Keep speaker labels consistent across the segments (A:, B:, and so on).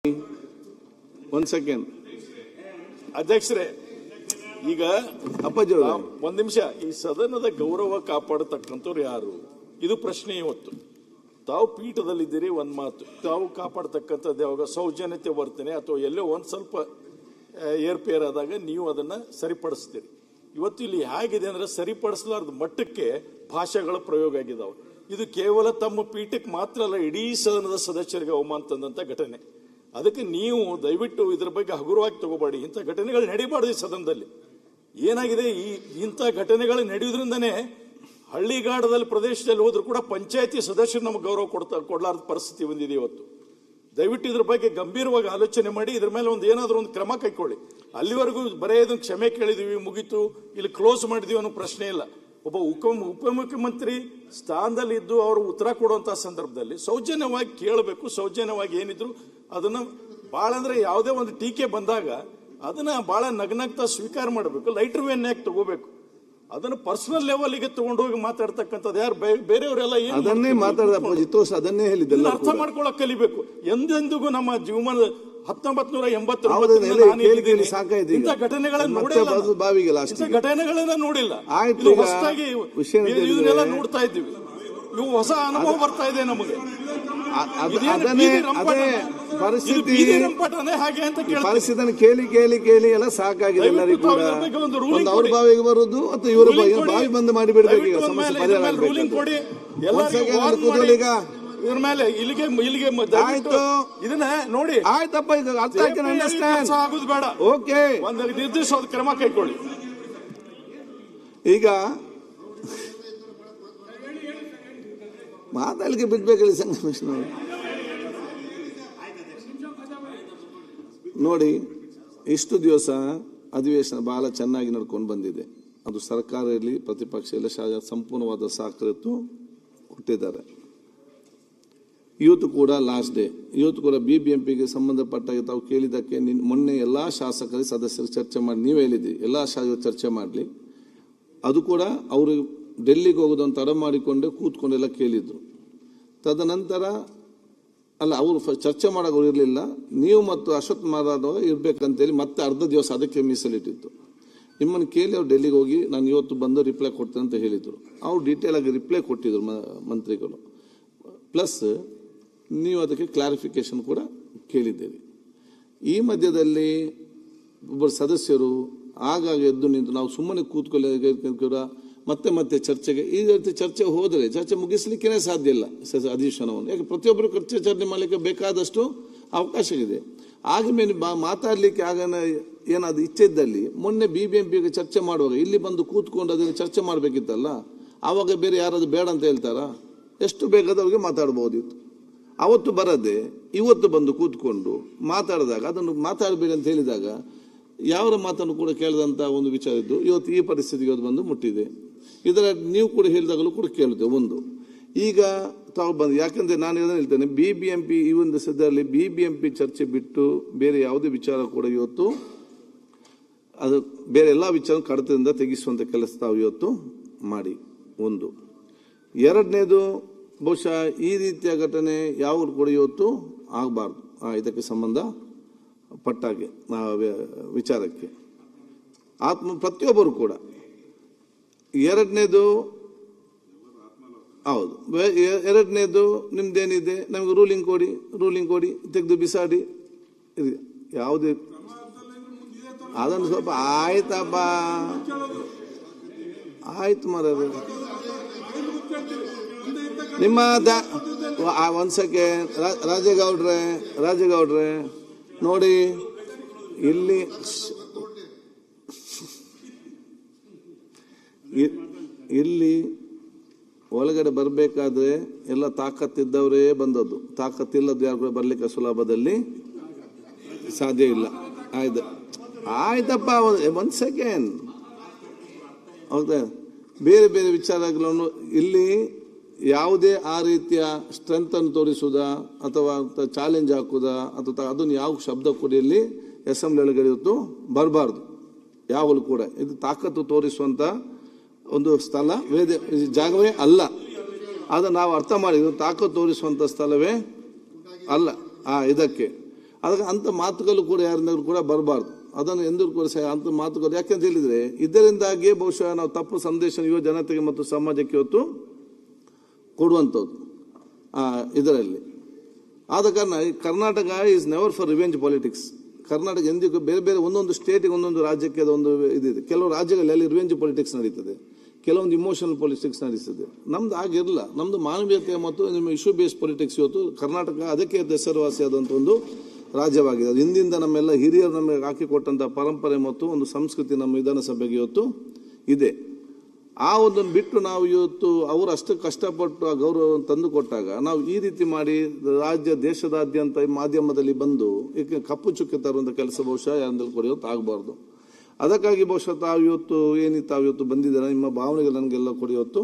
A: 1 second
B: ಅಧ್ಯಕ್ಷರೇ, ಈಗ
A: ಅಪ್ಪಾಜಿ
B: ಒಂದ್ ನಿಮಿಷ. ಈ ಸದನದ ಗೌರವ ಕಾಪಾಡತಕ್ಕಂಥವ್ರು ಯಾರು? ಇದು ಪ್ರಶ್ನೆ. ಇವತ್ತು ತಾವು ಪೀಠದಲ್ಲಿದ್ದೀರಿ, ಒಂದ್ ಮಾತು ತಾವು ಕಾಪಾಡತಕ್ಕಂಥದ್ದು ಯಾವಾಗ ಸೌಜನ್ಯತೆ ವರ್ತನೆ ಅಥವಾ ಎಲ್ಲೋ ಒಂದ್ ಸ್ವಲ್ಪ ಏರ್ಪೇರ್ ಆದಾಗ ನೀವು ಅದನ್ನ ಸರಿಪಡಿಸ್ತೀರಿ. ಇವತ್ತು ಇಲ್ಲಿ ಹೇಗಿದೆ ಅಂದ್ರೆ ಸರಿಪಡಿಸಲಾರ್ದ ಮಟ್ಟಕ್ಕೆ ಭಾಷೆಗಳ ಪ್ರಯೋಗ ಆಗಿದಾವೆ. ಇದು ಕೇವಲ ತಮ್ಮ ಪೀಠಕ್ಕೆ ಮಾತ್ರ ಅಲ್ಲ, ಇಡೀ ಸದನದ ಸದಸ್ಯರಿಗೆ ಅವಮಾನ ತಂದಂತ ಘಟನೆ. ಅದಕ್ಕೆ ನೀವು ದಯವಿಟ್ಟು ಇದ್ರ ಬಗ್ಗೆ ಹಗುರವಾಗಿ ತಗೋಬೇಡಿ. ಇಂಥ ಘಟನೆಗಳು ನಡೀಬಾರ್ದು ಈ ಸದನದಲ್ಲಿ. ಏನಾಗಿದೆ, ಇಂಥ ಘಟನೆಗಳು ನಡೆಯುವುದರಿಂದನೇ ಹಳ್ಳಿಗಾಡದಲ್ಲಿ ಪ್ರದೇಶದಲ್ಲಿ ಹೋದ್ರು ಕೂಡ ಪಂಚಾಯತಿ ಸದಸ್ಯರು ನಮಗೆ ಗೌರವ ಕೊಡಲಾರದ ಪರಿಸ್ಥಿತಿ ಬಂದಿದೆ ಇವತ್ತು. ದಯವಿಟ್ಟು ಇದ್ರ ಬಗ್ಗೆ ಗಂಭೀರವಾಗಿ ಆಲೋಚನೆ ಮಾಡಿ ಇದ್ರ ಮೇಲೆ ಏನಾದರೂ ಒಂದು ಕ್ರಮ ಕೈಗೊಳ್ಳಿ. ಅಲ್ಲಿವರೆಗೂ ಬರೇ ಇದನ್ನು ಕ್ಷಮೆ ಕೇಳಿದೀವಿ, ಮುಗೀತು, ಇಲ್ಲಿ ಕ್ಲೋಸ್ ಮಾಡಿದೀವಿ ಅನ್ನೋ ಪ್ರಶ್ನೆ ಇಲ್ಲ. ಒಬ್ಬ ಉಪಮುಖ್ಯಮಂತ್ರಿ ಸ್ಥಾನದಲ್ಲಿ ಇದ್ದು ಅವರು ಉತ್ತರ ಕೊಡುವಂತಹ ಸಂದರ್ಭದಲ್ಲಿ ಸೌಜನ್ಯವಾಗಿ ಕೇಳಬೇಕು. ಸೌಜನ್ಯವಾಗಿ ಏನಿದ್ರು ಅದನ್ನ ಬಹಳ ಅಂದ್ರೆ ಯಾವುದೇ ಒಂದು ಟೀಕೆ ಬಂದಾಗ ಅದನ್ನ ಬಹಳ ನಗ್ನಗ್ತಾ ಸ್ವೀಕಾರ ಮಾಡಬೇಕು. ಲೈಟರ್ ವೇನ್ಯಾಗಿ ತಗೋಬೇಕು. ಅದನ್ನು ಪರ್ಸನಲ್ ಲೆವೆಲ್ಗೆ ತಗೊಂಡೋಗಿ ಮಾತಾಡ್ತಕ್ಕಂಥದ್ದು ಯಾರು ಬೇರೆಯವರೆಲ್ಲ
A: ಅದನ್ನೇ ಅದನ್ನೇ ಹೇಳಿದ್ದೆಲ್ಲ
B: ಅರ್ಥ ಮಾಡ್ಕೊಳಕ್ ಕಲಿಬೇಕು. ಎಂದೆಂದಿಗೂ ನಮ್ಮ ಜೀವನ 1980 ಘಟನೆಗಳನ್ನ ನೋಡಿಲ್ಲ. ಹೊಸದಾಗಿ ಇದನ್ನೆಲ್ಲ ನೋಡ್ತಾ ಇದ್ದೀವಿ. ಇವು ಹೊಸ ಅನುಭವ ಬರ್ತಾ ಇದೆ ನಮಗೆ.
A: ಪರಿಸ್ಥಿತಿ ಕೇಳಿ ಕೇಳಿ ಕೇಳಿ ಎಲ್ಲ ಸಾಕಾಗಿದೆ ಎಲ್ಲರಿಗೂ ಕೂಡ. ಒಂದು ಅವ್ರ ಬಾವಿಗೆ ಬರುದು ಅಥವಾ ಇವರ ಬಾವಿ ಬಂದ್ ಮಾಡಿ ಬಿಡ್ಬೇಕು. ಈಗ ಸಮಸ್ಯೆ ಪರಿಹಾರ
B: ಇದ್ರ ಮೇಲೆ ಇಲ್ಲಿಗೆ
A: ಆಯ್ತು.
B: ಇದನ್ನ ನೋಡಿ.
A: ಆಯ್ತಪ್ಪ, ಈಗ ಅರ್ಥ
B: ಆಗುದು ಬೇಡ.
A: ಓಕೆ,
B: ಒಂದು ನಿರ್ದಿಷ್ಟವಾದ ಕ್ರಮ ಕೈಗೊಳ್ಳಿ.
A: ಈಗ ಮಾತಾಡ್ಲಿಕ್ಕೆ ಬಿಡ್ಬೇಕಲ್ಲ ಸಂಗಮೇಶ್ ನೋಡಿ. ಇಷ್ಟು ದಿವಸ ಅಧಿವೇಶನ ಬಹಳ ಚೆನ್ನಾಗಿ ನಡ್ಕೊಂಡು ಬಂದಿದೆ. ಅದು ಸರ್ಕಾರ ಇರಲಿ, ಪ್ರತಿಪಕ್ಷ ಇಲ್ಲ, ಸಂಪೂರ್ಣವಾದ ಸಹಕರಿತು ಕೊಟ್ಟಿದ್ದಾರೆ. ಇವತ್ತು ಕೂಡ ಲಾಸ್ಟ್ ಡೇ. ಇವತ್ತು ಕೂಡ BBMPಗೆ ಸಂಬಂಧಪಟ್ಟಾಗ ತಾವು ಕೇಳಿದ್ದಕ್ಕೆ ಮೊನ್ನೆ ಎಲ್ಲಾ ಶಾಸಕರು ಸದಸ್ಯರು ಚರ್ಚೆ ಮಾಡಿ, ನೀವು ಹೇಳಿದ್ರಿ ಎಲ್ಲಾ ಶಾಸಕರು ಚರ್ಚೆ ಮಾಡಲಿ. ಅದು ಕೂಡ ಅವರು ಡೆಲ್ಲಿಗೆ ಹೋಗೋದನ್ನು ತಡ ಮಾಡಿಕೊಂಡೆ ಕೂತ್ಕೊಂಡೆಲ್ಲ ಕೇಳಿದ್ರು. ತದನಂತರ ಅಲ್ಲ, ಅವರು ಚರ್ಚೆ ಮಾಡೋರು ಇರಲಿಲ್ಲ. ನೀವು ಮತ್ತು ಅಶ್ವಥ್ ಮಾರಾದವ ಇರ್ಬೇಕಂತೇಳಿ ಮತ್ತೆ ಅರ್ಧ ದಿವಸ ಅದಕ್ಕೆ ಮೀಸಲಿಟ್ಟಿತ್ತು. ನಿಮ್ಮನ್ನು ಕೇಳಿ ಅವ್ರು ಡೆಲ್ಲಿಗೆ ಹೋಗಿ ನಾನು ಇವತ್ತು ಬಂದು ರಿಪ್ಲೈ ಕೊಡ್ತೇನೆ ಅಂತ ಹೇಳಿದರು. ಅವ್ರು ಡೀಟೇಲ್ ಆಗಿ ರಿಪ್ಲೈ ಕೊಟ್ಟಿದ್ರು ಮಂತ್ರಿಗಳು. ಪ್ಲಸ್ ನೀವು ಅದಕ್ಕೆ ಕ್ಲಾರಿಫಿಕೇಶನ್ ಕೂಡ ಕೇಳಿದ್ದೀರಿ. ಈ ಮಧ್ಯದಲ್ಲಿ ಒಬ್ಬರು ಸದಸ್ಯರು ಆಗಾಗ ಎದ್ದು ನಿಂತು ನಾವು ಸುಮ್ಮನೆ ಕೂತ್ಕೊಳ್ಳ ಮತ್ತೆ ಮತ್ತೆ ಚರ್ಚೆಗೆ ಈ ರೀತಿ ಚರ್ಚೆ ಹೋದರೆ ಚರ್ಚೆ ಮುಗಿಸ್ಲಿಕ್ಕೆ ಸಾಧ್ಯ ಇಲ್ಲ ಅಧಿವೇಶನವನ್ನು. ಯಾಕೆ ಪ್ರತಿಯೊಬ್ಬರು ಚರ್ಚೆ ಮಾಡಲಿಕ್ಕೆ ಬೇಕಾದಷ್ಟು ಅವಕಾಶ ಇದೆ. ಆಗ ಮೇಲೆ ಮಾತಾಡಲಿಕ್ಕೆ ಆಗ ಏನಾದ್ರು ಇಚ್ಛೆ ಇದ್ದಲ್ಲಿ ಮೊನ್ನೆ BBMPಗೆ ಚರ್ಚೆ ಮಾಡುವಾಗ ಇಲ್ಲಿ ಬಂದು ಕೂತ್ಕೊಂಡು ಅದನ್ನು ಚರ್ಚೆ ಮಾಡಬೇಕಿತ್ತಲ್ಲ. ಆವಾಗ ಬೇರೆ ಯಾರಾದ್ರು ಬೇಡ ಅಂತ ಹೇಳ್ತಾರಾ? ಎಷ್ಟು ಬೇಕಾದವ್ರಿಗೆ ಮಾತಾಡ್ಬೋದಿತ್ತು. ಅವತ್ತು ಬರದೆ ಇವತ್ತು ಬಂದು ಕೂತ್ಕೊಂಡು ಮಾತಾಡಿದಾಗ ಅದನ್ನು ಮಾತಾಡಬೇಡಿ ಅಂತ ಹೇಳಿದಾಗ ಯಾರ ಮಾತನ್ನು ಕೂಡ ಕೇಳದಂತ ಒಂದು ವಿಚಾರ ಇದ್ದು ಇವತ್ತು ಈ ಪರಿಸ್ಥಿತಿಗೆ ಅದು ಬಂದು ಮುಟ್ಟಿದೆ. ಇದರ ನೀವು ಕೂಡ ಹೇಳಿದಾಗಲೂ ಕೂಡ ಕೇಳುತ್ತೇವೆ. ಒಂದು ಈಗ ತಾವು ಬಂದು, ಯಾಕಂದ್ರೆ ನಾನು ಇದನ್ನು ಹೇಳ್ತೇನೆ, BBMP ಈ ಒಂದು ಸದ್ಯದಲ್ಲಿ BBMP ಚರ್ಚೆ ಬಿಟ್ಟು ಬೇರೆ ಯಾವುದೇ ವಿಚಾರ ಕೂಡ ಇವತ್ತು ಅದು ಬೇರೆ ಎಲ್ಲ ವಿಚಾರ ಕಡತದಿಂದ ತೆಗೆಸುವಂತ ಕೆಲಸ ತಾವು ಇವತ್ತು ಮಾಡಿ. ಒಂದು. ಎರಡನೇದು, ಬಹುಶಃ ಈ ರೀತಿಯ ಘಟನೆ ಯಾವುದು ಕೂಡ ಇವತ್ತು ಆಗಬಾರ್ದು. ಇದಕ್ಕೆ ಸಂಬಂಧ ಪಟ್ಟಾಗೆ ವಿಚಾರಕ್ಕೆ ಪ್ರತಿಯೊಬ್ಬರು ಕೂಡ. ಎರಡನೇದು ಹೌದು, ಎರಡನೇದು ನಿಮ್ದೇನಿದೆ, ನಮಗೆ ರೂಲಿಂಗ್ ಕೊಡಿ, ತೆಗೆದು ಬಿಸಾಡಿ. ಯಾವುದೇ ಅದನ್ನು ಸ್ವಲ್ಪ ಆಯ್ತಪ್ಪ, ಆಯ್ತು ಮಾರಾಯ. ನಿಮ್ಮ ಒಂದ್ ಸೆಕೆಂಡ್ ರಾಜೇಗೌಡ್ರೆ ನೋಡಿ, ಇಲ್ಲಿ ಒಳಗಡೆ ಬರಬೇಕಾದ್ರೆ ಎಲ್ಲ ತಾಕತ್ತಿದ್ದವರೇ ಬಂದದ್ದು. ತಾಕತ್ತಿಲ್ಲದ್ದು ಯಾರು ಕೂಡ ಬರ್ಲಿಕ್ಕೆ ಸುಲಭದಲ್ಲಿ ಸಾಧ್ಯ ಇಲ್ಲ. ಆಯ್ತಪ್ಪ, ಒಂದ್ ಸೆಕೆಂಡ್. ಹೌದಾ, ಬೇರೆ ಬೇರೆ ವಿಚಾರಗಳನ್ನು ಇಲ್ಲಿ ಯಾವುದೇ ಆ ರೀತಿಯ ಸ್ಟ್ರೆಂತ್ ಅನ್ನು ತೋರಿಸುವುದಾ ಅಥವಾ ಚಾಲೆಂಜ್ ಹಾಕುವುದಾ ಅಥವಾ ಅದನ್ನು ಯಾವ ಶಬ್ದ ಕೂಡ ಇಲ್ಲಿ ಅಸೆಂಬ್ಲಿ ಒಳಗಡೆ ಇವತ್ತು ಬರಬಾರ್ದು. ಯಾವಾಗಲೂ ಕೂಡ ಇದು ತಾಕತ್ತು ತೋರಿಸುವಂತ ಒಂದು ಸ್ಥಳ, ಜಾಗವೇ ಅಲ್ಲ. ಅದನ್ನು ನಾವು ಅರ್ಥ ಮಾಡಿ, ತಾಕತ್ತು ತೋರಿಸುವಂತ ಸ್ಥಳವೇ ಅಲ್ಲ. ಇದಕ್ಕೆ ಅದಕ್ಕೆ ಅಂಥ ಮಾತುಗಳು ಕೂಡ ಯಾರಿಂದಾದ್ರೂ ಕೂಡ ಬರಬಾರ್ದು. ಅದನ್ನು ಎಂದೂ ಕೂಡ ಅಂಥ ಮಾತುಗಳು ಯಾಕೆಂತ ಹೇಳಿದರೆ ಇದರಿಂದಾಗಿಯೇ ಬಹುಶಃ ನಾವು ತಪ್ಪು ಸಂದೇಶ ಯುವ ಜನತೆಗೆ ಮತ್ತು ಸಮಾಜಕ್ಕೆ ಇವತ್ತು ಕೊಡುವಂಥದ್ದು ಇದರಲ್ಲಿ. ಆದ ಕಾರಣ Karnataka is never for revenge politics. Karnataka ಎಂದಿಗೂ ಬೇರೆ ಬೇರೆ ಒಂದೊಂದು ಸ್ಟೇಟಿಗೆ ಒಂದೊಂದು ರಾಜ್ಯಕ್ಕೆ ಅದೊಂದು ಇದಿದೆ. ಕೆಲವು ರಾಜ್ಯಗಳಲ್ಲಿ ರಿವೆಂಜ್ ಪಾಲಿಟಿಕ್ಸ್ ನಡೀತದೆ, ಕೆಲವೊಂದು ಇಮೋಷನಲ್ ಪಾಲಿಟಿಕ್ಸ್ ನಡೀತದೆ. ನಮ್ದು ಆಗಿರಲ್ಲ. ನಮ್ದು ಮಾನವೀಯತೆ ಮತ್ತು ನಿಮ್ಮ ಇಶ್ಯೂ ಬೇಸ್ ಪಾಲಿಟಿಕ್ಸ್. ಇವತ್ತು ಕರ್ನಾಟಕ ಅದಕ್ಕೆ ಹೆಸರುವಾಸಿಯಾದಂಥ ಒಂದು ರಾಜ್ಯವಾಗಿದೆ. ಅದು ಹಿಂದಿಂದ ನಮ್ಮೆಲ್ಲ ಹಿರಿಯರು ನಮಗೆ ಹಾಕಿಕೊಟ್ಟಂಥ ಪರಂಪರೆ ಮತ್ತು ಒಂದು ಸಂಸ್ಕೃತಿ ನಮ್ಮ ವಿಧಾನಸಭೆಗೆ ಇವತ್ತು ಇದೆ. ಆ ಒಂದನ್ನು ಬಿಟ್ಟು ನಾವು ಇವತ್ತು ಅವರು ಅಷ್ಟು ಕಷ್ಟಪಟ್ಟು ಆ ಗೌರವವನ್ನು ತಂದು ಕೊಟ್ಟಾಗ ನಾವು ಈ ರೀತಿ ಮಾಡಿ ರಾಜ್ಯ ದೇಶದಾದ್ಯಂತ ಮಾಧ್ಯಮದಲ್ಲಿ ಬಂದು ಈಗ ಕಪ್ಪು ಚುಕ್ಕೆ ತರುವಂಥ ಕೆಲಸ ಬಹುಶಃ ಯಾರಿಂದಲೂ ಕೂಡ ಇವತ್ತು ಆಗಬಾರ್ದು. ಅದಕ್ಕಾಗಿ ಬಹುಶಃ ತಾವು ಇವತ್ತು ಬಂದಿದ್ದಾರೆ. ನಿಮ್ಮ ಭಾವನೆಗಳು ನನಗೆಲ್ಲ ಕೂಡ ಇವತ್ತು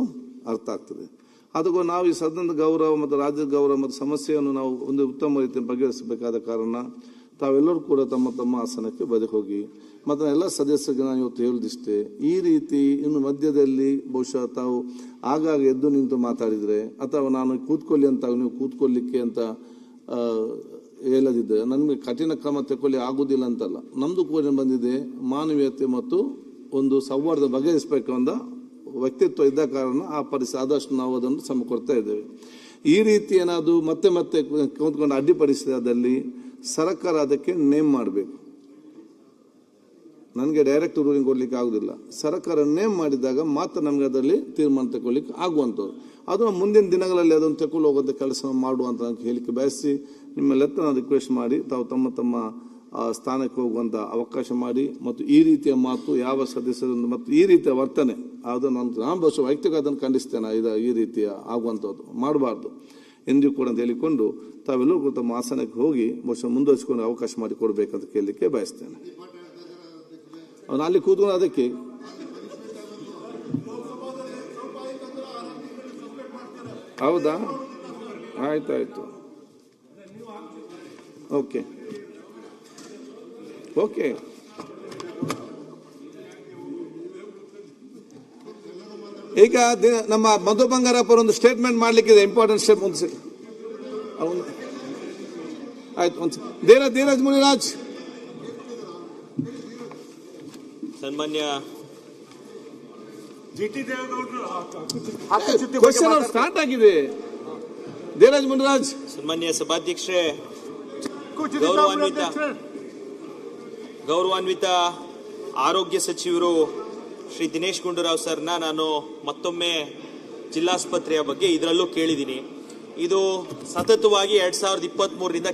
A: ಅರ್ಥ ಆಗ್ತದೆ. ಅದಕ್ಕೂ ನಾವು ಈ ಸದನದ ಗೌರವ ಮತ್ತು ರಾಜ್ಯದ ಗೌರವ ಮತ್ತು ಸಮಸ್ಯೆಯನ್ನು ನಾವು ಒಂದು ಉತ್ತಮ ರೀತಿಯಲ್ಲಿ ಬಗೆಹರಿಸಬೇಕಾದ ಕಾರಣ ತಾವೆಲ್ಲರೂ ಕೂಡ ತಮ್ಮ ತಮ್ಮ ಆಸನಕ್ಕೆ ಬದಿ ಹೋಗಿ. ಮತ್ತು ಎಲ್ಲ ಸದಸ್ಯರಿಗೆ ನಾನು ಇವತ್ತು ಹೇಳುದಿಷ್ಟೇ, ಈ ರೀತಿ ಇನ್ನು ಮಧ್ಯದಲ್ಲಿ ಬಹುಶಃ ತಾವು ಆಗಾಗ ಎದ್ದು ನಿಂತು ಮಾತಾಡಿದರೆ ಅಥವಾ ನಾನು ಕೂತ್ಕೊಳ್ಳಿ ಅಂತ ನೀವು ಕೂತ್ಕೊಳ್ಳಿಕ್ಕೆ ಅಂತ ಹೇಳದಿದ್ದರೆ ನನಗೆ ಕಠಿಣ ಕ್ರಮ ತಗೊಳ್ಳಿ ಆಗುವುದಿಲ್ಲ ಅಂತಲ್ಲ. ನಮ್ಮದು ಕೂಡ ಬಂದಿದೆ ಮಾನವೀಯತೆ ಮತ್ತು ಒಂದು ಸೌಹಾರ್ದ ಬಗೆಹರಿಸಬೇಕು ಅಂದ ವ್ಯಕ್ತಿತ್ವ ಇದ್ದ ಕಾರಣ ಆ ಪರಿಸ್ಥಿತಿ ಆದಷ್ಟು ನಾವು ಅದನ್ನು ಕೊಡ್ತಾ ಇದ್ದೇವೆ. ಈ ರೀತಿ ಏನಾದರೂ ಮತ್ತೆ ಮತ್ತೆ ಕೂತ್ಕೊಂಡು ಅಡ್ಡಿಪಡಿಸಿದಲ್ಲಿ ಸರ್ಕಾರ ಅದಕ್ಕೆ ನೇಮ್ ಮಾಡಬೇಕು. ನನಗೆ ಡೈರೆಕ್ಟ್ ರೂಲಿಂಗ್ ಕೊಡ್ಲಿಕ್ಕೆ ಆಗುದಿಲ್ಲ. ಸರ್ಕಾರ ನೇಮ್ ಮಾಡಿದಾಗ ಮಾತ್ರ ನಮಗೆ ಅದರಲ್ಲಿ ತೀರ್ಮಾನ ತಗೊಳ್ಳಿಕ್ಕೆ ಆಗುವಂಥದ್ದು. ಅದು ಮುಂದಿನ ದಿನಗಳಲ್ಲಿ ಅದನ್ನು ತಗೊಳ್ಳಿ ಹೋಗೋದ ಕೆಲಸ ಮಾಡುವಂತ ಹೇಳಿಕೆ ಬಯಸಿ ನಿಮ್ಮೆಲ್ಲ ನಾನು ರಿಕ್ವೆಸ್ಟ್ ಮಾಡಿ ತಾವು ತಮ್ಮ ತಮ್ಮ ಸ್ಥಾನಕ್ಕೆ ಹೋಗುವಂತ ಅವಕಾಶ ಮಾಡಿ. ಮತ್ತು ಈ ರೀತಿಯ ಮಾತು ಯಾವ ಸದಸ್ಯರಿಂದ ಮತ್ತು ಈ ರೀತಿಯ ವರ್ತನೆ ಅದು ನಾನು ಬಹುಶಃ ವೈಯಕ್ತಿಕ ಅದನ್ನು ಖಂಡಿಸ್ತೇನೆ. ಈ ರೀತಿಯ ಆಗುವಂಥದ್ದು ಮಾಡಬಾರ್ದು ಎಂದೂ ಕೂಡ ಅಂತ ಹೇಳಿಕೊಂಡು ತಾವೆಲ್ಲರೂ ಕೂಡ ತಮ್ಮ ಆಸನಕ್ಕೆ ಹೋಗಿ ಬಹುಶಃ ಮುಂದುವರಿಸಿಕೊಂಡು ಅವಕಾಶ ಮಾಡಿ ಕೊಡಬೇಕಂತ ಕೇಳಲಿಕ್ಕೆ ಬಯಸ್ತೇನೆ. ಅವನು ಅಲ್ಲಿ ಕೂತ್ಕೊಂಡು ಅದಕ್ಕೆ ಹೌದಾ, ಆಯ್ತಾಯ್ತು, ಓಕೆ ಓಕೆ. ಈಗ ನಮ್ಮ ಮಧು ಬಂಗಾರಪ್ಪ ಒಂದು ಸ್ಟೇಟ್ಮೆಂಟ್ ಮಾಡ್ಲಿಕ್ಕಿದೆ, ಇಂಪಾರ್ಟೆಂಟ್ ಸ್ಟೇಟ್. ಆಯ್ತು, ಒಂದು ಧೀರಜ್ ಮುನಿರಾಜ್.
C: ಸನ್ಮಾನ್ಯ
A: ಕ್ವಶನ್ ಸ್ಟಾರ್ಟ್ ಆಗಿದೆ. ಧೀರಜ್ ಮುನಿರಾಜ್.
C: ಸನ್ಮಾನ್ಯ ಸಭಾಧ್ಯಕ್ಷರೇ, ಗೌರವಾನ್ವಿತ ಆರೋಗ್ಯ ಸಚಿವರು ಶ್ರೀ ದಿನೇಶ್ ಗುಂಡೂರಾವ್ ಸರ್ನ ನಾನು ಮತ್ತೊಮ್ಮೆ ಜಿಲ್ಲಾಸ್ಪತ್ರೆಯ ಬಗ್ಗೆ ಇದರಲ್ಲೂ ಕೇಳಿದ್ದೀನಿ. ಇದು ಸತತವಾಗಿ 2023ರಿಂದ